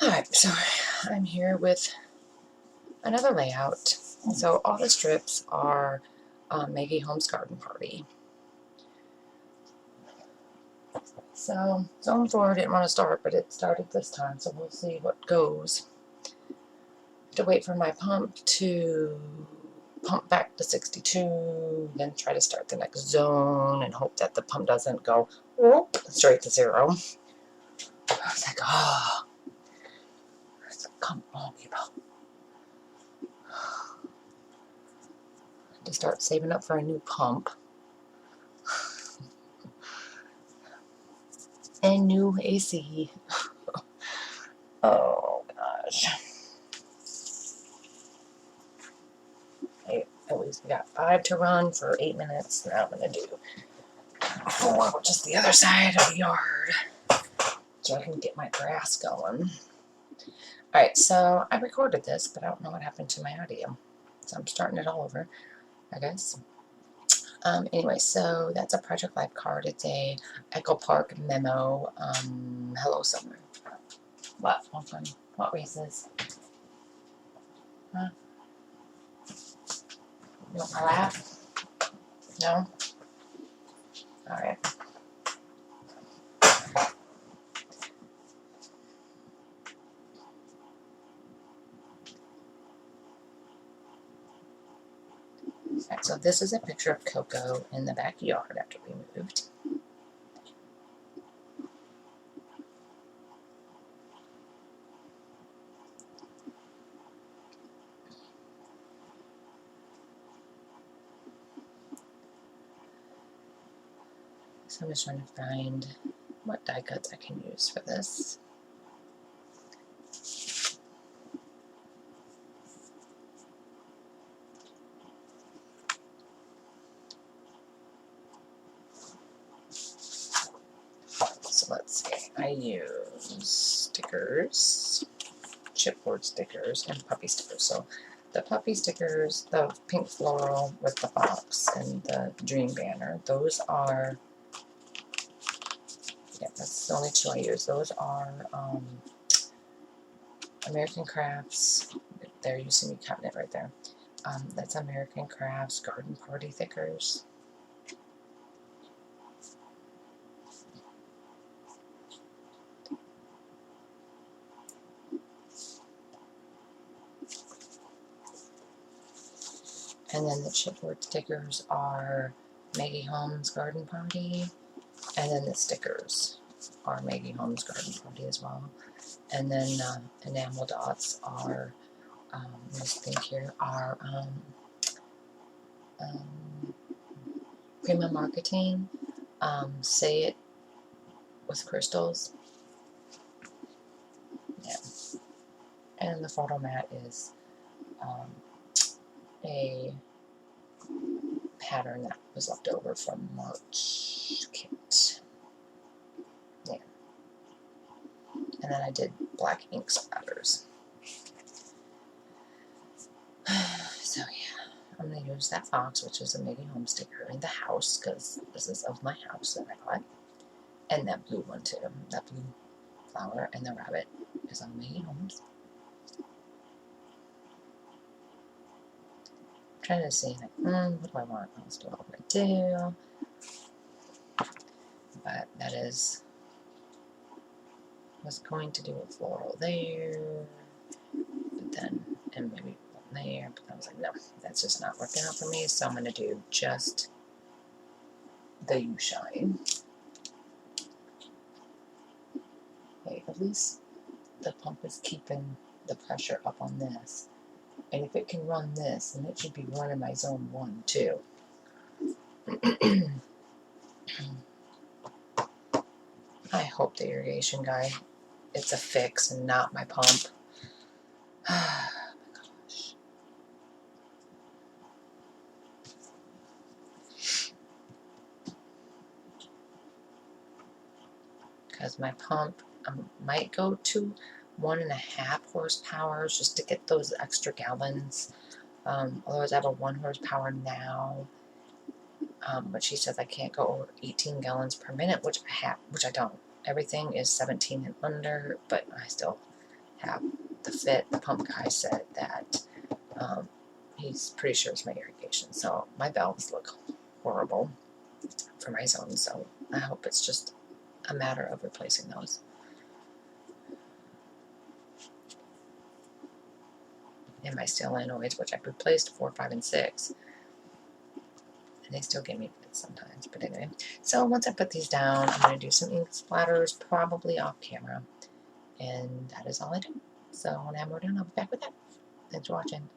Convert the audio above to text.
Alright, so I'm here with another layout. So all the strips are Maggie Holmes Garden Party. So Zone 4 didn't want to start, but it started this time, so we'll see what goes. To wait for my pump to pump back to 62, then try to start the next zone and hope that the pump doesn't go whoop, straight to 0. I was like, oh, come on, people. To start saving up for a new pump. And new AC. Oh gosh. At least we got 5 to run for 8 minutes. Now I'm going to do 4, which is the other side of the yard, so I can get my grass going. Alright, so I recorded this, but I don't know what happened to my audio. So I'm starting it all over, I guess. Anyway, so that's a Project Life card. It's a Echo Park memo. Hello, summer. What? What races? Huh? You want my laugh? No? Alright. Alright, so this is a picture of Coco in the backyard after we moved. So I'm just trying to find what die cuts I can use for this. So let's see, I use stickers, chipboard stickers, and puppy stickers. So the puppy stickers, the pink floral with the box and the dream banner, those are, yeah, that's the only 2 I use. Those are American Crafts. There, you see me counting it right there. That's American Crafts Garden Party Thickers. And then the chipboard stickers are Maggie Holmes Garden Party. And then the stickers are Maggie Holmes Garden Party as well. And then enamel dots are, let's think here, are Prima Marketing, Say It with Crystals. Yeah. And the photo mat is a pattern that was left over from March kit. Yeah. And then I did black ink splatters. So yeah, I'm going to use that fox, which is a Maggie Home sticker, in the house, because this is of my house that I bought. And that blue one too. That blue flower and the rabbit is on Maggie Homes. I'm trying to see, like, what do I want? Let's do what I do. But that is, was going to do a floral there, but then, and maybe one there, but I was like, no, that's just not working out for me, so I'm going to do just the You Shine. Okay, at least the pump is keeping the pressure up on this. And if it can run this, then it should be running my zone 1 too. I hope the irrigation guy, it's a fix and not my pump. Oh my gosh. Because my pump might go to 1.5 horsepower just to get those extra gallons. Otherwise I have a 1 horsepower now. But she says I can't go over 18 gallons per minute, which I don't. Everything is 17 and under, but I still have the fit. The pump guy said that he's pretty sure it's my irrigation. So my valves look horrible for my zone, so I hope it's just a matter of replacing those. And my solenoids, which I've replaced 4, 5, and 6, and they still give me fits sometimes. But anyway, so once I put these down, I'm going to do some ink splatters, probably off camera, and that is all I do. So when I'm more done, I'll be back with that. Thanks for watching.